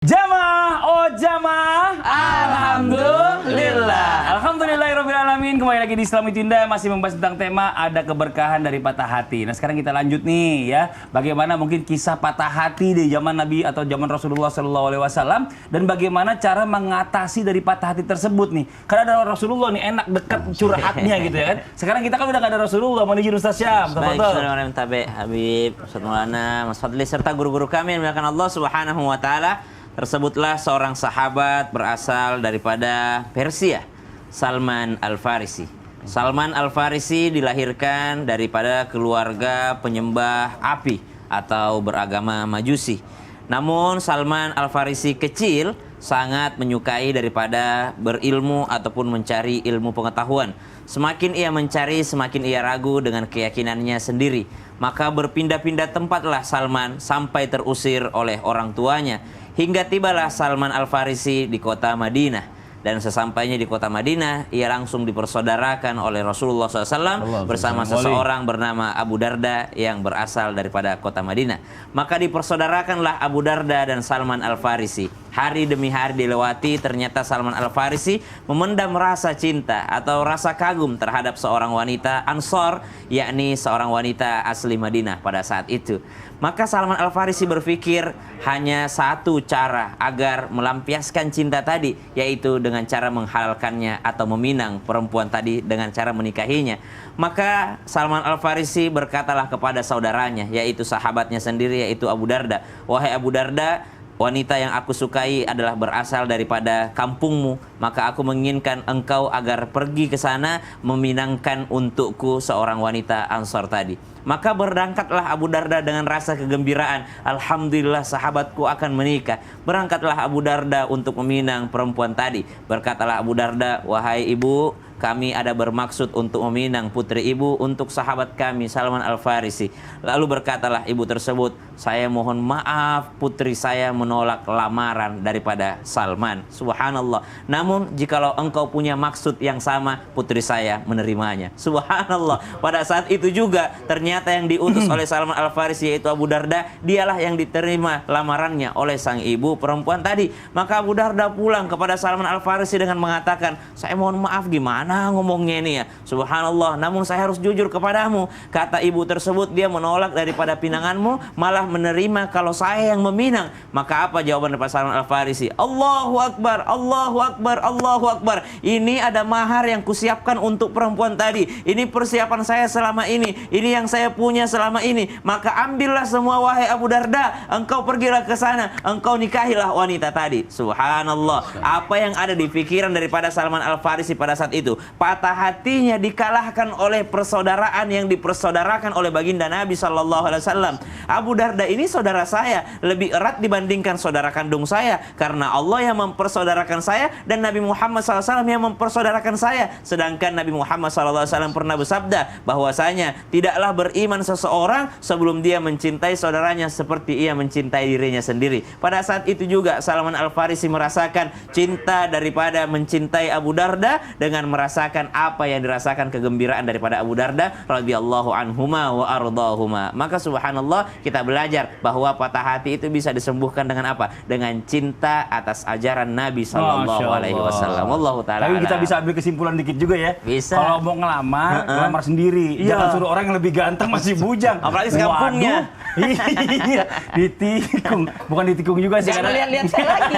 Jamaah, oh jamaah, alhamdulillah. Alhamdulillahirrahmanirrahim. Kembali lagi di Islam itu Indah, masih membahas tentang tema ada keberkahan dari patah hati. Nah sekarang kita lanjut nih ya, bagaimana mungkin kisah patah hati di zaman Nabi atau zaman Rasulullah SAW, dan bagaimana cara mengatasi dari patah hati tersebut nih. Karena ada Rasulullah nih enak deket curhatnya gitu ya kan. Sekarang kita kan udah gak ada Rasulullah, mau izin Ustaz Syam. Baik, Assalamualaikum Tabe, Habib, Ustaz Maulana, Mas Fadli serta guru-guru kami yang dimuliakan Allah Subhanahu wa taala. Tersebutlah seorang sahabat berasal daripada Persia, Salman Al-Farisi. Salman Al-Farisi dilahirkan daripada keluarga penyembah api atau beragama Majusi. Namun Salman Al-Farisi kecil sangat menyukai daripada berilmu ataupun mencari ilmu pengetahuan. Semakin ia mencari, semakin ia ragu dengan keyakinannya sendiri. Maka berpindah-pindah tempatlah Salman sampai terusir oleh orang tuanya. Hingga tibalah Salman Al-Farisi di kota Madinah. Dan sesampainya di kota Madinah, ia langsung dipersaudarakan oleh Rasulullah SAW bersama seseorang bernama Abu Darda yang berasal daripada kota Madinah. Maka dipersaudarakanlah Abu Darda dan Salman Al-Farisi. Hari demi hari dilewati, ternyata Salman Al-Farisi memendam rasa cinta atau rasa kagum terhadap seorang wanita Ansor, yakni seorang wanita asli Madinah pada saat itu. Maka Salman Al-Farisi berpikir hanya satu cara agar melampiaskan cinta tadi, yaitu dengan cara menghalalkannya atau meminang perempuan tadi dengan cara menikahinya. Maka Salman Al-Farisi berkatalah kepada saudaranya, yaitu sahabatnya sendiri, yaitu Abu Darda, "Wahai Abu Darda, wanita yang aku sukai adalah berasal daripada kampungmu, maka aku menginginkan engkau agar pergi ke sana meminangkan untukku seorang wanita Ansor tadi." Maka berangkatlah Abu Darda dengan rasa kegembiraan. Alhamdulillah sahabatku akan menikah. Berangkatlah Abu Darda untuk meminang perempuan tadi. Berkatalah Abu Darda, "Wahai ibu, kami ada bermaksud untuk meminang putri ibu untuk sahabat kami Salman Al-Farisi." Lalu berkatalah ibu tersebut, "Saya mohon maaf, putri saya menolak lamaran daripada Salman." Subhanallah. Namun jikalau engkau punya maksud yang sama, putri saya menerimanya. Subhanallah. Pada saat itu juga ternyata yang diutus oleh Salman Al-Farisi, yaitu Abu Darda, dialah yang diterima lamarannya oleh sang ibu perempuan tadi. Maka Abu Darda pulang kepada Salman Al-Farisi dengan mengatakan, "Saya mohon maaf, gimana ngomongnya ini ya, subhanallah, namun saya harus jujur kepadamu. Kata ibu tersebut dia menolak daripada pinanganmu, malah menerima kalau saya yang meminang." Maka apa jawaban daripada Salman Al-Farisi? "Allahu Akbar, Allahu Akbar, Allahu Akbar. Ini ada mahar yang kusiapkan untuk perempuan tadi. Ini persiapan saya selama ini. Ini yang saya punya selama ini. Maka ambillah semua wahai Abu Darda. Engkau pergilah ke sana. Engkau nikahilah wanita tadi." Subhanallah. Apa yang ada di pikiran daripada Salman Al-Farisi pada saat itu? Patah hatinya dikalahkan oleh persaudaraan yang dipersaudarakan oleh baginda Nabi SAW. Abu Darda ini saudara saya, lebih erat dibandingkan saudara kandung saya, karena Allah yang mempersaudarakan saya dan Nabi Muhammad SAW yang mempersaudarakan saya. Sedangkan Nabi Muhammad SAW pernah bersabda bahwasanya tidaklah beriman seseorang sebelum dia mencintai saudaranya seperti ia mencintai dirinya sendiri. Pada saat itu juga Salman Al-Farisi merasakan cinta daripada mencintai Abu Darda dengan merasakan apa yang dirasakan kegembiraan daripada Abu Darda radhiyallahu anhuma wa ardahuma. Maka subhanallah, kita belajar bahwa patah hati itu bisa disembuhkan dengan apa? Dengan cinta atas ajaran Nabi sallallahu alaihi wasallam. Wallahu taala. Tapi kita bisa ambil kesimpulan dikit juga ya. Bisa. Kalau mau ngelamar, ngelamar sendiri. Jangan suruh orang yang lebih ganteng masih bujang. Apalagi sekampungnya. Iya, ditikung. Bukan ditikung juga sih. Jangan lihat-lihat saya lagi.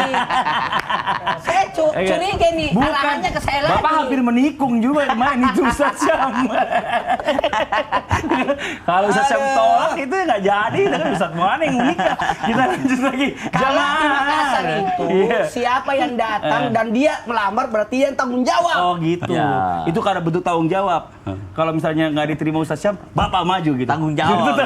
Saya curiga nih, arahannya ke saya lagi. Bapak hampir menikung juga kemarin itu Ustaz Syam. Kalau Ustaz Syam tolak itu nggak jadi, dengan Ustaz mana yang menikah. Kita lanjut lagi. Kalau di Makassar itu, siapa yang datang dan dia melamar berarti yang tanggung jawab. Oh gitu. Ya. Itu karena bentuk tanggung jawab. Kalau misalnya nggak diterima Ustaz Syam, Bapak maju gitu. Tanggung jawab.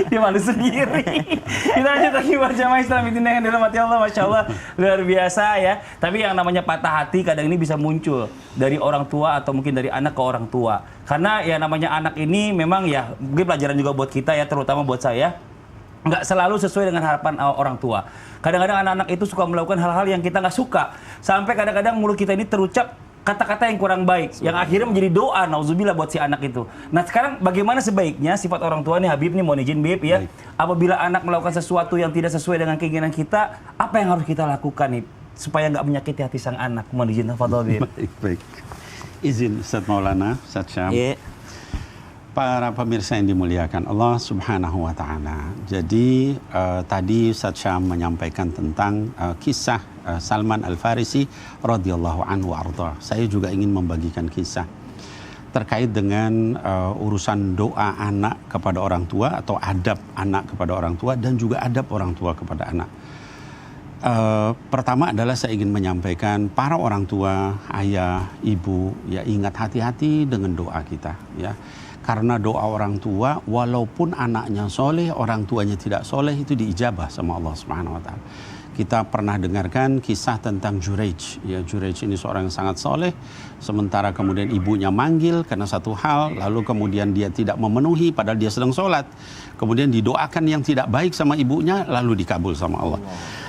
Dia malu sendiri. Kita lanjut lagi berjamaah Islam itu yang dirahmati Allah, masya Allah, luar biasa ya. Tapi yang namanya patah hati kadang ini bisa muncul dari orang tua atau mungkin dari anak ke orang tua. Karena ya namanya anak ini memang ya mungkin pelajaran juga buat kita ya, terutama buat saya. Nggak selalu sesuai dengan harapan orang tua. Kadang-kadang anak-anak itu suka melakukan hal-hal yang kita nggak suka. Sampai kadang-kadang mulut kita ini terucap kata-kata yang kurang baik yang akhirnya menjadi doa nauzubillah buat si anak itu. Nah, sekarang bagaimana sebaiknya sifat orang tua nih, Habib nih, mohon izin Bib ya. Apabila anak melakukan sesuatu yang tidak sesuai dengan keinginan kita, apa yang harus kita lakukan nih supaya nggak menyakiti hati sang anak? Mohon izin, tafadhol Bib. Baik. Izin Ustaz Maulana, Ustaz Syam. Iya. Para pemirsa yang dimuliakan Allah Subhanahu wa taala. Jadi tadi Ustaz Syam menyampaikan tentang kisah Salman Al-Farisi radhiyallahu anhu arda. Saya juga ingin membagikan kisah terkait dengan urusan doa anak kepada orang tua atau adab anak kepada orang tua dan juga adab orang tua kepada anak. Pertama adalah saya ingin menyampaikan para orang tua, ayah, ibu, ya ingat hati-hati dengan doa kita, ya. Karena doa orang tua, walaupun anaknya soleh, orang tuanya tidak soleh, itu diijabah sama Allah Subhanahu Wa Taala. Kita pernah dengarkan kisah tentang Juraij. Ya, Juraij ini seorang yang sangat soleh, sementara kemudian ibunya manggil karena satu hal, lalu kemudian dia tidak memenuhi padahal dia sedang sholat. Kemudian didoakan yang tidak baik sama ibunya, lalu dikabul sama Allah.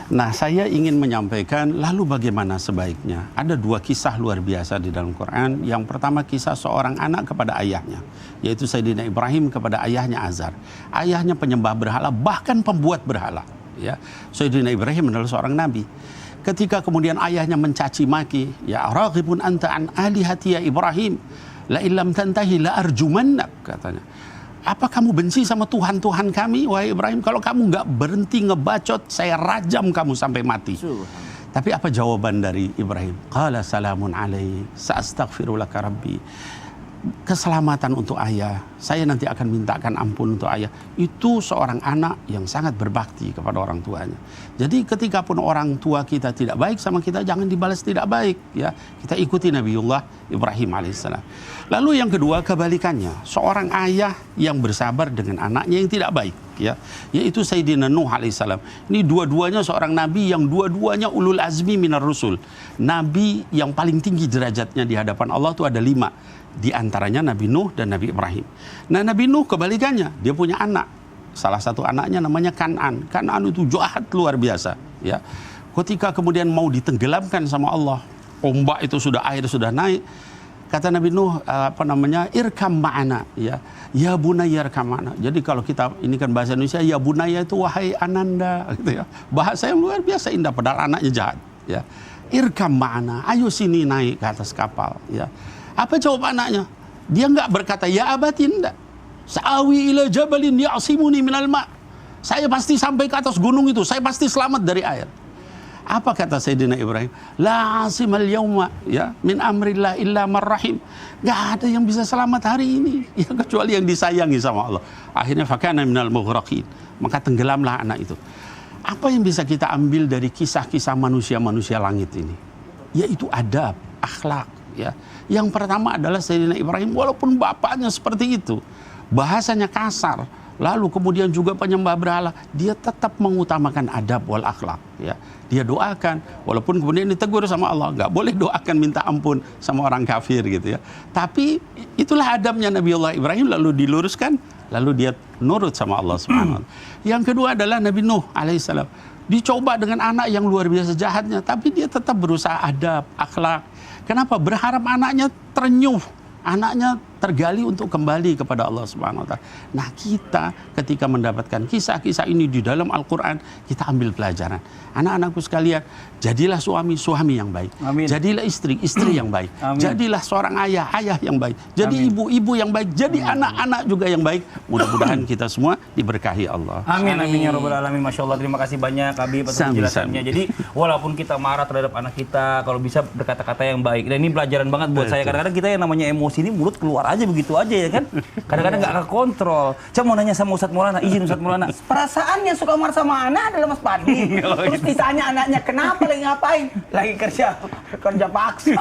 Nah, saya ingin menyampaikan lalu bagaimana sebaiknya. Ada dua kisah luar biasa di dalam Quran. Yang pertama kisah seorang anak kepada ayahnya, yaitu Sayyidina Ibrahim kepada ayahnya Azar. Ayahnya penyembah berhala, bahkan pembuat berhala. Ya, Sayyidina Ibrahim adalah seorang nabi. Ketika kemudian ayahnya mencaci maki, ya raghibun anta an alihati ya Ibrahim, la illam tantahi la arjumannak, katanya. Apa kamu benci sama Tuhan-Tuhan kami, wahai Ibrahim? Kalau kamu nggak berhenti ngebacot, saya rajam kamu sampai mati. Tapi apa jawaban dari Ibrahim? Qala salamun alaik, sa'astaghfiru laka rabbi. Keselamatan untuk ayah, saya nanti akan mintakan ampun untuk ayah. Itu seorang anak yang sangat berbakti kepada orang tuanya. Jadi ketika pun orang tua kita tidak baik sama kita, jangan dibalas tidak baik, ya. Kita ikuti Nabiullah Ibrahim alaihissalam. Lalu yang kedua kebalikannya, seorang ayah yang bersabar dengan anaknya yang tidak baik, ya, yaitu Sayyidina Nuh alaihissalam. Ini dua-duanya seorang nabi yang dua-duanya ulul azmi minar rusul. Nabi yang paling tinggi derajatnya di hadapan Allah itu ada 5. Di antaranya Nabi Nuh dan Nabi Ibrahim. Nah, Nabi Nuh kebalikannya, dia punya anak. Salah satu anaknya namanya Kan'an. Kan'an itu jahat luar biasa, ya. Ketika kemudian mau ditenggelamkan sama Allah, ombak itu sudah, air sudah naik. Kata Nabi Nuh, irkam ma'ana, ya. Ya bunayya irkam ma'ana. Jadi kalau kita, ini kan bahasa Indonesia, ya bunayya itu wahai ananda, gitu ya. Bahasa yang luar biasa indah, padahal anaknya jahat, ya. Irkam ma'ana, ayo sini naik ke atas kapal, ya. Apa jawab anaknya? Dia enggak berkata ya abati, enggak. Sa'awi ila jabalin ya'simuni minal ma'. Saya pasti sampai ke atas gunung itu, saya pasti selamat dari air. Apa kata Sayyidina Ibrahim? La asimal yawma, ya, min amrillah illa marrahim. Enggak ada yang bisa selamat hari ini, ya, kecuali yang disayangi sama Allah. Akhirnya fakana minal mughraqin. Maka tenggelamlah anak itu. Apa yang bisa kita ambil dari kisah-kisah manusia-manusia langit ini? Yaitu adab, akhlak, ya. Yang pertama adalah Sayyidina Ibrahim, walaupun bapaknya seperti itu, bahasanya kasar, lalu kemudian juga penyembah berhala, dia tetap mengutamakan adab wal akhlak, ya. Dia doakan, walaupun kemudian ditegur sama Allah, nggak boleh doakan minta ampun sama orang kafir, gitu ya. Tapi itulah adabnya Nabiullah Ibrahim, lalu diluruskan, lalu dia nurut sama Allah Subhanahu wa Ta'ala. Yang kedua adalah Nabi Nuh alaihissalam. Dicoba dengan anak yang luar biasa jahatnya, tapi dia tetap berusaha adab, akhlak. Kenapa? Berharap anaknya terenyuh, anaknya tergali untuk kembali kepada Allah Subhanahu wa Ta'ala. Nah, kita ketika mendapatkan kisah-kisah ini di dalam Al-Quran, kita ambil pelajaran. Anak-anakku sekalian, jadilah suami yang baik. Amin. Jadilah istri yang baik. Amin. Jadilah seorang ayah yang baik. Jadi ibu yang baik. Jadi anak-anak juga yang baik. Mudah-mudahan kita semua diberkahi Allah. Amin, amin ya rabbal alamin. Masya Allah, terima kasih banyak Habib atas penjelasannya. Jadi walaupun kita marah terhadap anak kita, kalau bisa berkata-kata yang baik. Dan ini pelajaran banget buat saya. Kadang-kadang kita yang namanya emosi ini mulut keluar aja begitu aja, ya kan? Kadang-kadang nggak kekontrol. Saya mau nanya sama Ustadz Maulana, izin Ustadz Maulana. Perasaan yang suka marah sama anak adalah Mas Padli. Terus ditanya anaknya, kenapa lagi ngapain? Lagi kerja paksa.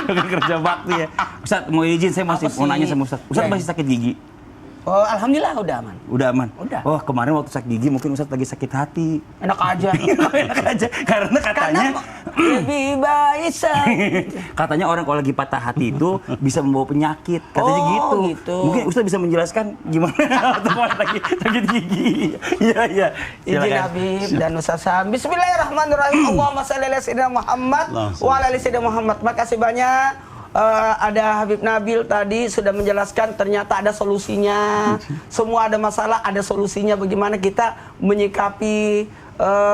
Lagi kerja bakti ya. Ustadz mau izin, saya masih mau nanya sama Ustadz. Ustadz masih sakit gigi? Oh, alhamdulillah udah aman. Udah aman? Udah. Oh, kemarin waktu sakit gigi mungkin Ustadz lagi sakit hati. Enak aja. Enak aja. Karena katanya lebih baik Katanya orang kalau lagi patah hati itu bisa membawa penyakit, katanya Oh, gitu. gitu. Mungkin Ustaz bisa menjelaskan gimana teman lagi sakit gigi. Iya. Izin Silakan. Habib dan Ustaz Sam. Bismillahirrahmanirrahim. Allahumma shalli ala sayyidina Muhammad wa ala ali sayyidina Muhammad. Makasih banyak. Ada Habib Nabil tadi sudah menjelaskan ternyata ada solusinya. Semua ada masalah, ada solusinya bagaimana kita menyikapi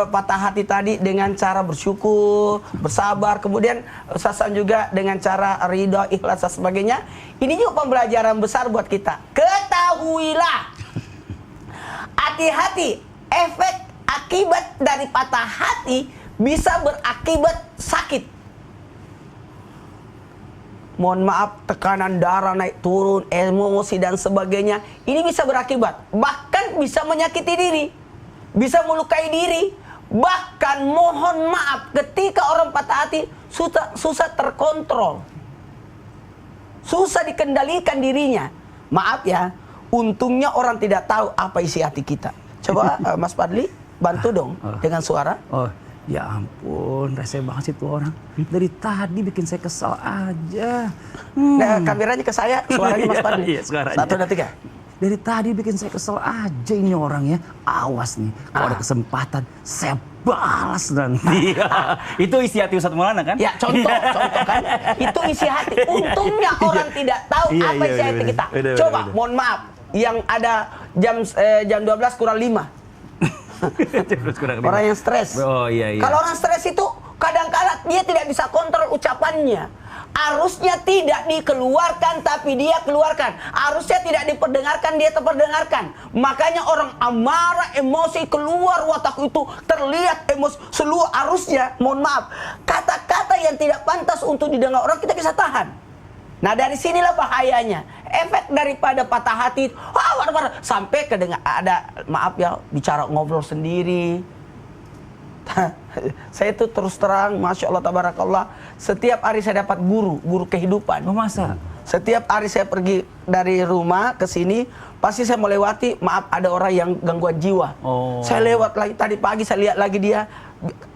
patah hati tadi dengan cara bersyukur, bersabar. Kemudian Ustaz Sam juga dengan cara ridha, ikhlas dan sebagainya. Ini juga pembelajaran besar buat kita. Ketahuilah, hati-hati, efek akibat dari patah hati bisa berakibat sakit. Mohon maaf, tekanan darah naik turun, emosi dan sebagainya. Ini bisa berakibat, bahkan bisa menyakiti diri, bisa melukai diri. Bahkan mohon maaf, ketika orang patah hati susah terkontrol, susah dikendalikan dirinya. Maaf ya, untungnya orang tidak tahu apa isi hati kita. Coba Mas Fadli bantu dong dengan suara. Oh, ya ampun, rese banget sih tuh orang. Dari tadi bikin saya kesal aja. Nah, kameranya ke saya, suaranya Mas Fadli. Iya, suaranya. 1, 2, 3. Dari tadi bikin saya kesel aja ini orang ya. Awas nih, kalau ada kesempatan saya balas nanti. Itu isi hati Ustadz Maulana kan? Ya, contoh kan. Itu isi hati. Untungnya orang tidak tahu Iya, apa iya, isi iya, hati iya. kita. Bener, Coba, bener. mohon maaf, yang ada jam 12 kurang 5. Orang yang stres. Oh iya. Kalau orang stres itu kadang-kala dia tidak bisa kontrol ucapannya. Harusnya tidak dikeluarkan tapi dia keluarkan. Harusnya tidak diperdengarkan dia terperdengarkan. Makanya orang amarah, emosi keluar watak itu terlihat emosi seluruh. Harusnya, mohon maaf, kata-kata yang tidak pantas untuk didengar orang kita bisa tahan. Nah, dari sinilah bahayanya. Efek daripada patah hati, sampai kedengar ada, maaf ya, bicara ngobrol sendiri. Saya itu terus terang, Masya Allah, Tabarakallah, setiap hari saya dapat guru kehidupan. Oh, masa? Setiap hari saya pergi dari rumah ke sini, pasti saya melewati, maaf, ada orang yang gangguan jiwa. Oh. Saya lewat lagi, tadi pagi saya lihat lagi dia,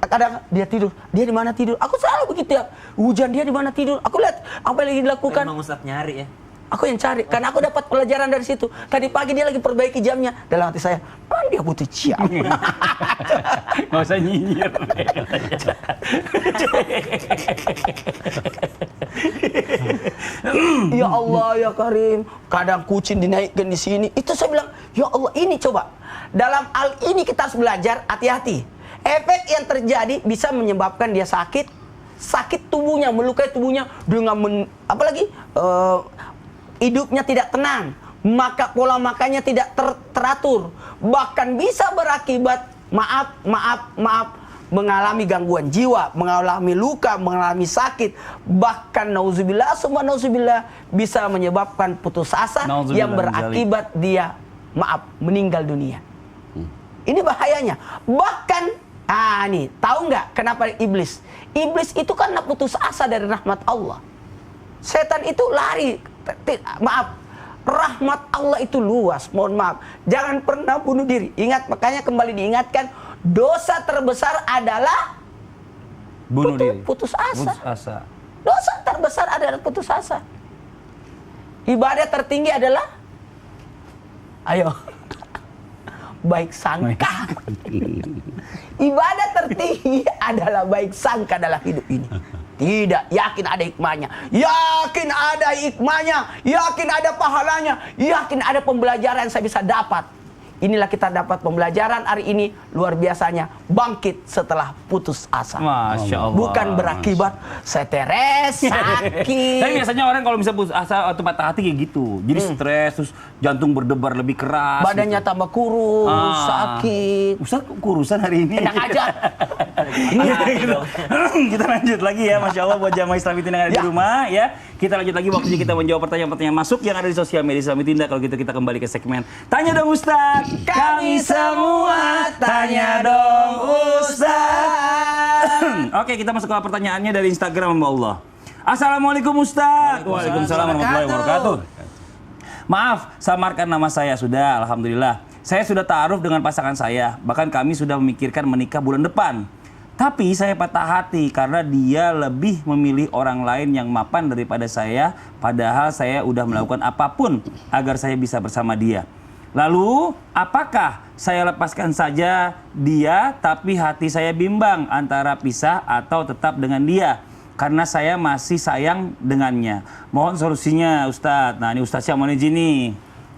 kadang dia tidur. Dia di mana tidur? Aku selalu begitu ya. Hujan, dia di mana tidur? Aku lihat apa yang lagi dilakukan. Memang Ustaz nyari ya. Aku yang cari, karena aku dapat pelajaran dari situ. Tadi pagi dia lagi perbaiki jamnya. Dalam hati saya, dia butuh jam. Nggak usah nyinyir. Ya Allah, ya Karim. Kadang kucing dinaikkan di sini. Itu saya bilang, ya Allah, ini coba. Dalam hal ini kita harus belajar hati-hati. Efek yang terjadi bisa menyebabkan dia sakit tubuhnya, melukai tubuhnya dengan apalagi hidupnya tidak tenang, maka pola makannya tidak teratur, bahkan bisa berakibat maaf mengalami gangguan jiwa, mengalami luka, mengalami sakit, bahkan nauzubillah summa nauzubillah bisa menyebabkan putus asa yang berakibat dia meninggal dunia. Ini bahayanya. Bahkan nih, tahu nggak kenapa iblis? Iblis itu karena putus asa dari rahmat Allah. Setan itu lari. Rahmat Allah itu luas. Mohon maaf, jangan pernah bunuh diri. Ingat, makanya kembali diingatkan, dosa terbesar adalah Bunuh diri. putus asa. Putus asa. Dosa terbesar adalah putus asa. Ibadah tertinggi adalah, ayo, baik sangka. Ibadah tertinggi adalah baik sangka dalam hidup ini. Tidak, yakin ada hikmahnya, yakin ada hikmahnya, yakin ada pahalanya, yakin ada pembelajaran yang saya bisa dapat. Inilah kita dapat pembelajaran hari ini, luar biasanya, bangkit setelah putus asa. Masya Allah. Bukan berakibat stres, sakit. Tapi biasanya orang kalau bisa putus asa atau patah hati kayak gitu. Jadi stres, terus jantung berdebar lebih keras. Badannya gitu. tambah kurus, sakit. Ustaz kok kurusan hari ini? Enak aja. Kita lanjut lagi ya, Masya Allah, buat jamaah Islamitin yang ada di rumah ya. Kita lanjut lagi waktunya kita menjawab pertanyaan-pertanyaan masuk yang ada di sosial media Islamitin. Kalau gitu kita kembali ke segmen Tanya Dong Ustaz. Kami semua tanya dong Ustaz. Oke, kita masuk ke pertanyaannya dari Instagram Mbak Allah. Assalamualaikum Ustaz. Waalaikumsalam warahmatullahi wabarakatuh. Maaf, samarkan nama saya sudah. Alhamdulillah. Saya sudah ta'aruf dengan pasangan saya. Bahkan kami sudah memikirkan menikah bulan depan. Tapi saya patah hati karena dia lebih memilih orang lain yang mapan daripada saya, padahal saya udah melakukan apapun agar saya bisa bersama dia. Lalu, apakah saya lepaskan saja dia, tapi hati saya bimbang antara pisah atau tetap dengan dia? Karena saya masih sayang dengannya. Mohon solusinya, Ustadz. Nah, ini Ustadz Syamoni Jini.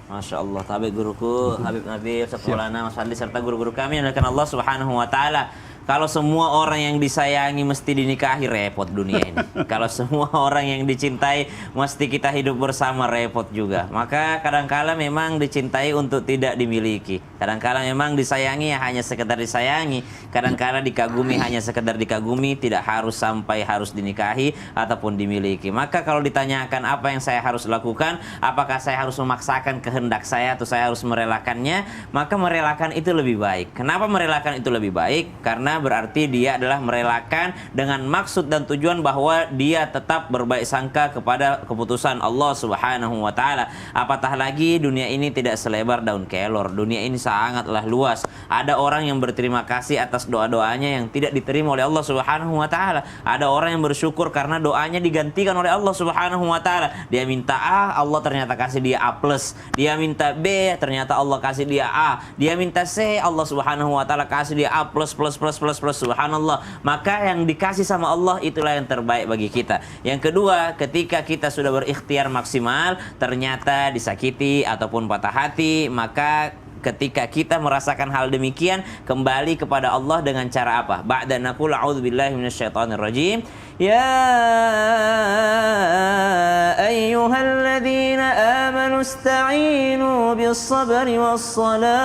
Masya Allah, tabik guruku, Habib Nabil, Ustaz Maulana, Mas Fadli, serta guru-guru kami yang dimuliakan Allah Subhanahu wa Ta'ala. Kalau semua orang yang disayangi mesti dinikahi, repot dunia ini. Kalau semua orang yang dicintai mesti kita hidup bersama, repot juga. Maka kadangkala memang dicintai untuk tidak dimiliki. Kadangkala memang disayangi hanya sekedar disayangi. Kadangkala dikagumi hanya sekedar dikagumi, tidak harus sampai harus dinikahi ataupun dimiliki. Maka kalau ditanyakan apa yang saya harus lakukan, apakah saya harus memaksakan kehendak saya atau saya harus merelakannya, maka merelakan itu lebih baik. Kenapa merelakan itu lebih baik? Karena berarti dia adalah merelakan dengan maksud dan tujuan bahwa dia tetap berbaik sangka kepada keputusan Allah Subhanahu wa Ta'ala. Apatah lagi dunia ini tidak selebar daun kelor. Dunia ini sangatlah luas. Ada orang yang berterima kasih atas doa-doanya yang tidak diterima oleh Allah Subhanahu wa Ta'ala. Ada orang yang bersyukur karena doanya digantikan oleh Allah Subhanahu wa Ta'ala. Dia minta A, Allah ternyata kasih dia A+. Dia minta B, ternyata Allah kasih dia A. Dia minta C, Allah Subhanahu wa Ta'ala kasih dia A+++++. Subhanallah. Maka yang dikasih sama Allah itulah yang terbaik bagi kita. Yang kedua, ketika kita sudah berikhtiar maksimal ternyata disakiti ataupun patah hati, maka ketika kita merasakan hal demikian, kembali kepada Allah dengan cara apa? Ba'da naqul a'udzubillahi minasyaitonir rajim. Ya ayyuhalladzina amanu ista'inu bis-sabri was-salah.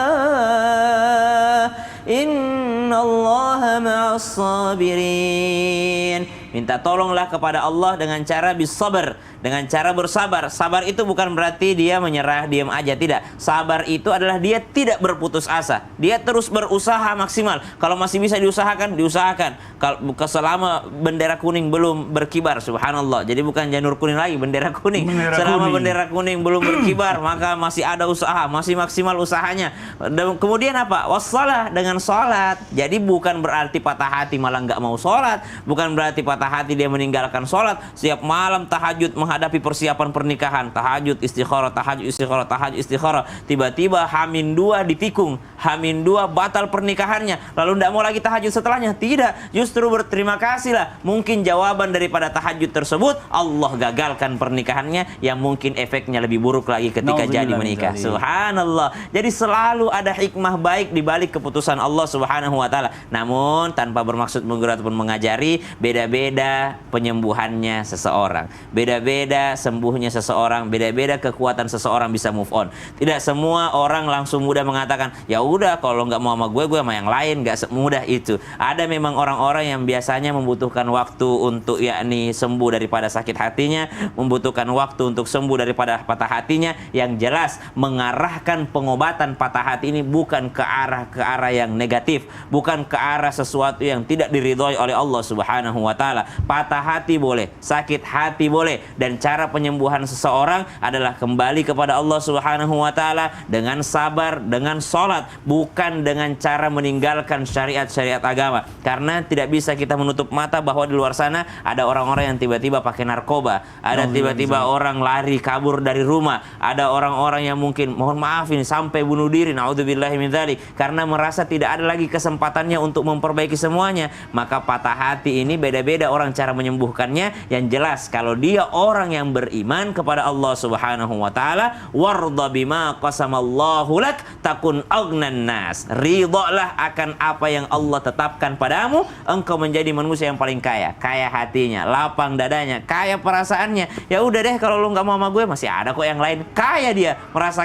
Innallaha ma'as sabirin. Minta tolonglah kepada Allah dengan cara bisabar, dengan cara bersabar. Sabar itu bukan berarti dia menyerah, diam aja, tidak. Sabar itu adalah dia tidak berputus asa. Dia terus berusaha maksimal. Kalau masih bisa diusahakan, diusahakan. Kalau selama bendera kuning belum berkibar, subhanallah. Jadi bukan janur kuning lagi, bendera kuning. Selama bendera kuning belum berkibar, maka masih ada usaha, masih maksimal usahanya. Dan kemudian apa? Wassalah, dengan sholat. Jadi bukan berarti patah hati malah nggak mau sholat. Bukan berarti patah hati dia meninggalkan sholat. Setiap malam tahajud menghadapi persiapan pernikahan, tahajud istikharah, tahajud istikharah, tahajud istikharah. Tiba-tiba H-2 ditikung, H-2 batal pernikahannya, lalu tidak mau lagi tahajud setelahnya. Tidak, justru berterima kasihlah. Mungkin jawaban daripada tahajud tersebut Allah gagalkan pernikahannya, yang mungkin efeknya lebih buruk lagi ketika jadi menikah. Subhanallah. Jadi selalu ada hikmah baik di balik keputusan Allah Subhanahu wa Ta'ala. Namun tanpa bermaksud menggurui ataupun mengajari, beda-beda penyembuhannya seseorang, beda-beda sembuhnya seseorang, beda-beda kekuatan seseorang bisa move on. Tidak semua orang langsung mudah mengatakan, ya udah kalau nggak mau sama gue sama yang lain. Nggak semudah itu. Ada memang orang-orang yang biasanya membutuhkan waktu untuk yakni sembuh daripada sakit hatinya, membutuhkan waktu untuk sembuh daripada patah hatinya. Yang jelas mengarahkan pengobatan patah hati ini bukan ke arah yang negatif, bukan ke arah sesuatu yang tidak diridhoi oleh Allah Subhanahu wa Ta'ala. Patah hati boleh, sakit hati boleh, dan cara penyembuhan seseorang adalah kembali kepada Allah Subhanahu wa Ta'ala dengan sabar, dengan sholat, bukan dengan cara meninggalkan syariat-syariat agama. Karena tidak bisa kita menutup mata bahwa di luar sana ada orang-orang yang tiba-tiba pakai narkoba, ada tiba-tiba orang lari kabur dari rumah, ada orang-orang yang mungkin mohon maaf ini sampai bunuh diri, naudzubillahi min dzalik, karena merasa tidak ada lagi kesempatannya untuk memperbaiki semuanya. Maka patah hati ini beda-beda orang cara menyembuhkannya. Yang jelas kalau dia orang yang beriman kepada Allah Subhanahu wa Ta'ala, warda bima qasamallahu lak takun aghnan nas. Ridhalah akan apa yang Allah tetapkan padamu, engkau menjadi manusia yang paling kaya. Kaya hatinya, lapang dadanya, kaya perasaannya. Ya udah deh, kalau lu nggak mau sama gue, masih ada kok yang lain. Kaya dia,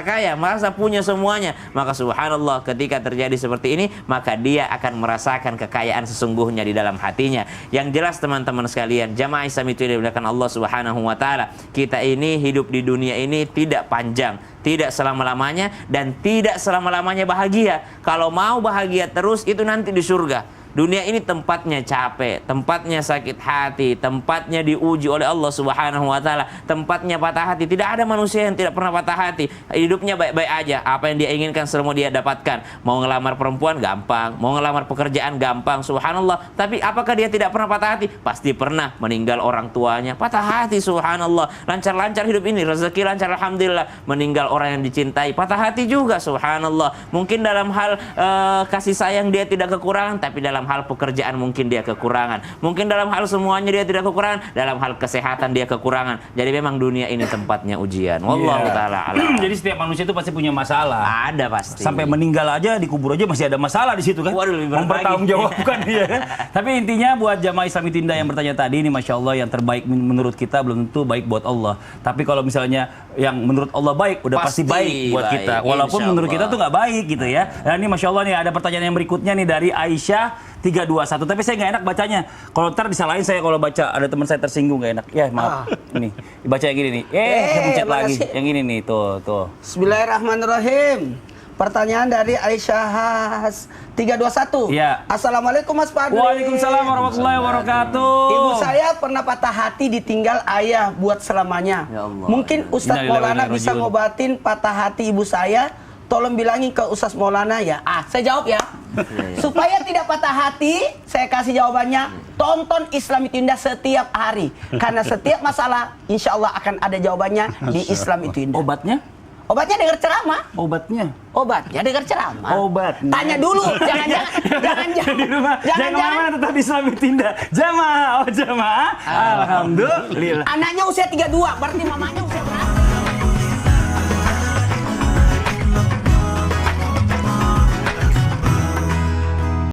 kaya, merasa punya semuanya. Maka subhanallah, ketika terjadi seperti ini, maka dia akan merasakan kekayaan sesungguhnya di dalam hatinya. Yang jelas teman-teman sekalian, jamaah Islam itu dimuliakan Allah Subhanahu wa Ta'ala, kita ini hidup di dunia ini tidak panjang, tidak selama-lamanya, dan tidak selama-lamanya bahagia. Kalau mau bahagia terus itu nanti di surga. Dunia ini tempatnya capek, tempatnya sakit hati, tempatnya diuji oleh Allah Subhanahu wa taala, tempatnya patah hati. Tidak ada manusia yang tidak pernah patah hati. Hidupnya baik-baik aja. Apa yang dia inginkan semua dia dapatkan. Mau ngelamar perempuan gampang, mau ngelamar pekerjaan gampang, subhanallah. Tapi apakah dia tidak pernah patah hati? Pasti pernah. Meninggal orang tuanya, patah hati, subhanallah. Lancar-lancar hidup ini, rezeki lancar, alhamdulillah. Meninggal orang yang dicintai, patah hati juga, subhanallah. Mungkin dalam hal kasih sayang dia tidak kekurangan, tapi dalam hal pekerjaan mungkin dia kekurangan. Mungkin dalam hal semuanya dia tidak kekurangan, dalam hal kesehatan dia kekurangan. Jadi memang dunia ini tempatnya ujian. Wallahu taala alam. Jadi setiap manusia itu pasti punya masalah. Ada pasti. Sampai meninggal aja, dikubur aja masih ada masalah di situ kan. Waduh, lebih berat mempertanggungjawabkan ya kan. Tapi intinya buat jamaah Islami Tinda yang bertanya tadi ini, masya Allah, yang terbaik menurut kita belum tentu baik buat Allah. Tapi kalau misalnya yang menurut Allah baik, udah pasti baik buat baik, kita. Walaupun insya menurut kita Allah tuh nggak baik gitu ya. Dan ini masya Allah nih ada pertanyaan yang berikutnya nih dari Aisyah 321. Tapi saya nggak enak bacanya. Kalau ntar disalahin saya kalau baca, ada teman saya tersinggung, nggak enak. Ya maaf. Ini dibaca yang gini nih. Saya pencet lagi. makasih. Yang ini nih, tuh. Bismillahirrahmanirrahim. Pertanyaan dari Aisyah 321. Iya. Assalamualaikum Mas Fadli. Waalaikumsalam warahmatullahi wabarakatuh. Ibu saya pernah patah hati ditinggal ayah buat selamanya. Ya Allah. Mungkin Ustadz Innalillahi wa Maulana inna bisa ilaihi raji'un. ngobatin patah hati ibu saya. Tolong bilangin ke Ustadz Maulana ya. Saya jawab ya. Supaya tidak patah hati, saya kasih jawabannya. Tonton Islami Tinda setiap hari. Karena setiap masalah, insya Allah akan ada jawabannya di Islami Tinda. Obatnya? Obatnya dengar ceramah. Obatnya? Obatnya dengar ceramah. Obatnya. Tanya dulu, jangan Di rumah, jangan kemana-mana, tetap di Islami Tinda. Jamaah, jamaah. Alhamdulillah. Anaknya usia 32, berarti mamanya usia berapa?